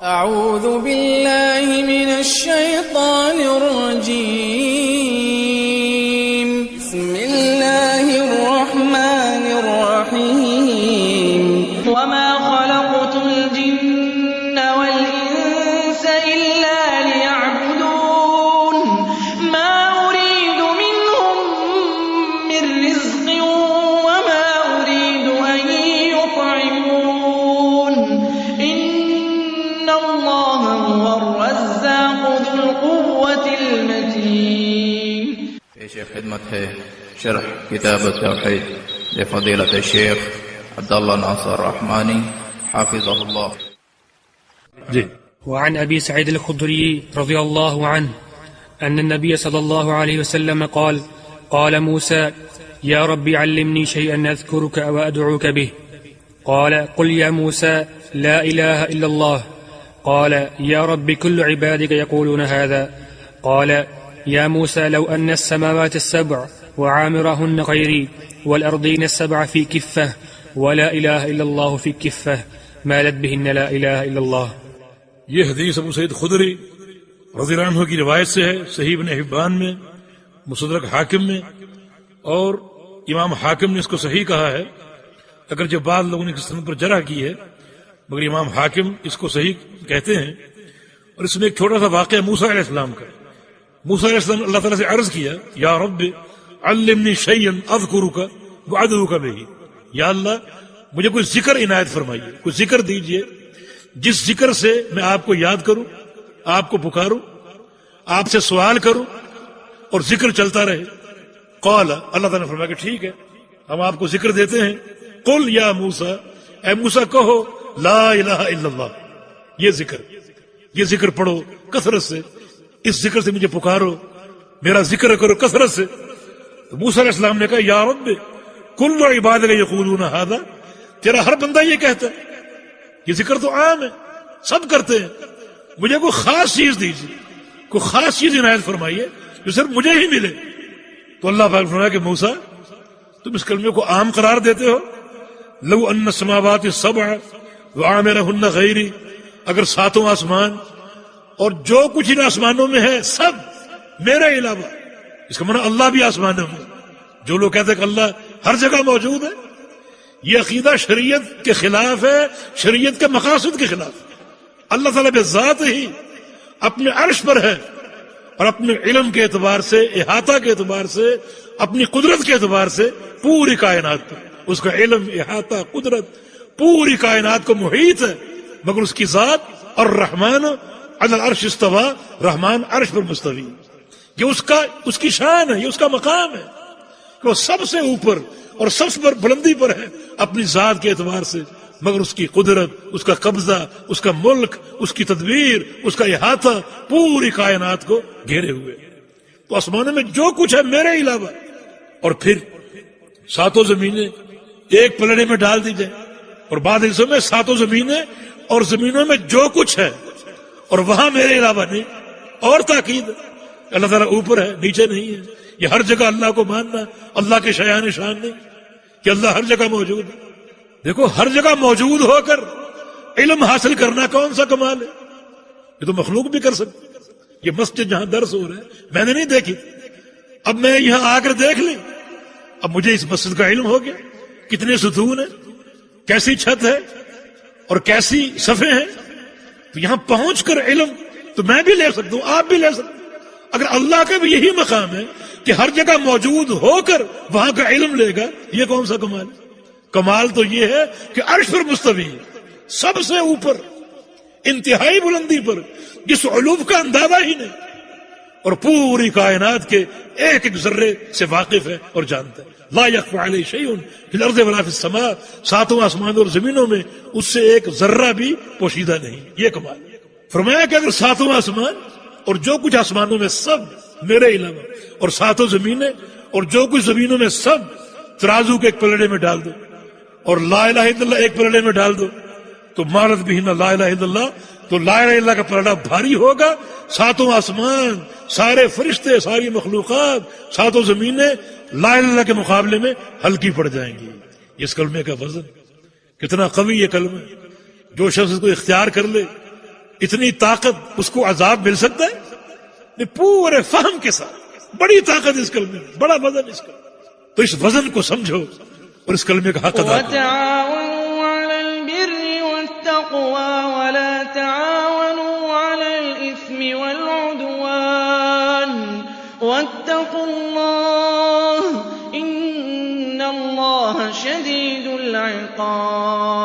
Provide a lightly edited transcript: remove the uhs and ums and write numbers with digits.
أعوذ بالله من الشيطان الرجيم. بسم الله الرحمن الرحيم. وما خلقت الجن والإنس إلا ليعبدون ما أريد منهم من رزق وما أريد أن يطعمون إن الله هو الرزاق ذو القوة المتين. پیش خدمت ہے شرح کتاب التوحید لفضیلۃ الشیخ عبداللہ ناصر رحمانی حافظہ اللہ. وعن أبي سعيد الخدري رضي الله عنه أن النبي صلى الله عليه وسلم قال: قال موسى: يا رب علمني شيئا أذكرك وأدعوك به. قال: قل يا موسى لا إله إلا الله. قال: يا رب كل عبادك يقولون هذا. قال: يا موسى لو أن السماوات السبع وعامرهن غيري والأرضين السبع في كفة ولا إله إلا الله في كفة مالت بهن لا إله إلا الله. یہ حدیث ابو سعید خدری رضی اللہ عنہ کی روایت سے ہے، صحیح ابن حبان میں، مستدرک حاکم میں، اور امام حاکم نے اس کو صحیح کہا ہے، اگرچہ بعض لوگوں نے اس سند پر جرح کی ہے، مگر امام حاکم اس کو صحیح کہتے ہیں. اور اس میں ایک چھوٹا سا واقعہ موسیٰ علیہ السلام کا. موسیٰ علیہ السلام اللہ تعالیٰ سے عرض کیا: یا رب علمنی شیئا اذکرک وادعوک بہ. یا اللہ مجھے کوئی ذکر عنایت فرمائیے، کوئی ذکر دیجئے جس ذکر سے میں آپ کو یاد کروں، آپ کو پکاروں، آپ سے سوال کروں اور ذکر چلتا رہے. قال، اللہ تعالیٰ نے فرمایا کہ ٹھیک ہے، ہم آپ کو ذکر دیتے ہیں. قل یا موسیٰ، اے موسیٰ کہو لا الہ الا اللہ. یہ ذکر پڑھو کثرت سے، اس ذکر سے مجھے پکارو، میرا ذکر کرو کثرت سے. تو موسیٰ علیہ السلام نے کہا: یا رب کل عبادک یقولون ھذا. تیرا ہر بندہ یہ کہتا ہے، یہ ذکر تو عام ہے، سب کرتے ہیں، مجھے کوئی خاص چیز دیجیے، کوئی خاص چیز عنایت فرمائیے جو صرف مجھے ہی ملے. تو اللہ پاک نے فرمایا کہ موسیٰ تم اس کلمے کو عام قرار دیتے ہو. لو ان السماوات السبع وعامرهن غیری، اگر ساتوں آسمان اور جو کچھ ان آسمانوں میں ہے سب میرے علاوہ، اس کا معنی اللہ بھی آسمانوں میں. جو لوگ کہتے ہیں کہ اللہ ہر جگہ موجود ہے، یہ عقیدہ شریعت کے خلاف ہے، شریعت کے مقاصد کے خلاف ہے. اللہ تعالیٰ بذات ہی اپنے عرش پر ہے اور اپنے علم کے اعتبار سے، احاطہ کے اعتبار سے، اپنی قدرت کے اعتبار سے پوری کائنات پر اس کا علم، احاطہ، قدرت پوری کائنات کو محیط ہے. مگر اس کی ذات اور رحمان علی العرش استویٰ، رحمان عرش پر مستوی. یہ اس کی شان ہے، یہ اس کا مقام ہے کہ وہ سب سے اوپر اور سب سے بلندی پر ہے اپنی ذات کے اعتبار سے. مگر اس کی قدرت، اس کا قبضہ، اس کا ملک، اس کی تدبیر، اس کا احاطہ پوری کائنات کو گھیرے ہوئے. تو آسمانوں میں جو کچھ ہے میرے علاوہ. اور پھر ساتوں زمینیں ایک پلڑے میں ڈال دی جائیں، اور بعد حصوں میں ساتوں زمینیں اور زمینوں میں جو کچھ ہے اور وہاں میرے علاوہ نہیں. اور تاکید اللہ تعالیٰ اوپر ہے، نیچے نہیں ہے. یہ ہر جگہ اللہ کو ماننا، اللہ کے شایان شان نہیں کہ اللہ ہر جگہ موجود ہے. دیکھو ہر جگہ موجود ہو کر علم حاصل کرنا کون سا کمال ہے؟ یہ تو مخلوق بھی کر سکتی. یہ مسجد جہاں درس ہو رہا ہے میں نے نہیں دیکھی، اب میں یہاں آ کر دیکھ لی، اب مجھے اس مسجد کا علم ہو گیا. کتنے ستون ہیں، کیسی چھت ہے اور کیسی صفحے ہیں. تو یہاں پہنچ کر علم تو میں بھی لے سکتا ہوں، آپ بھی لے سکتے ہیں. اگر اللہ کا بھی یہی مقام ہے کہ ہر جگہ موجود ہو کر وہاں کا علم لے گا، یہ کون سا کمال ہے؟ کمال تو یہ ہے کہ عرش پر مستوی ہے، سب سے اوپر، انتہائی بلندی پر، جس علوم کا اندازہ ہی نہیں، اور پوری کائنات کے ایک ایک ذرے سے واقف ہے اور جانتا ہے. لا يخفى عليه شيء في الارض ولا في السماء. ساتوں آسمانوں اور زمینوں میں اس سے ایک ذرہ بھی پوشیدہ نہیں. یہ کمال. فرمایا کہ اگر ساتوں آسمان اور جو کچھ آسمانوں میں سب میرے علاوہ، اور ساتوں زمینیں اور جو کچھ زمینوں میں سب ترازو کے ایک پلڑے میں ڈال دو اور لا الہ الا اللہ ایک پلڑے میں ڈال دو، تو مالت بہن لا الہ الا اللہ، تو لا الہ الا اللہ کا پلڑا بھاری ہوگا. ساتوں آسمان، سارے فرشتے، ساری مخلوقات، ساتوں زمینیں لا الہ الا اللہ کے مقابلے میں ہلکی پڑ جائیں گی. اس کلمے کا وزن کتنا قوی یہ کلمہ ہے. جو شخص اس کو اختیار کر لے اتنی طاقت اس کو عذاب مل سکتا ہے؟ پورے فہم کے ساتھ بڑی طاقت اس کلمے میں، بڑا وزن اس کلمے، تو اس وزن کو سمجھو اور اس کلمے کا حق ادا کرو. وتعاونوا على البر والتقوى ولا تعاونوا على الإثم والعدوان واتقوا الله إن الله شديد العقاب.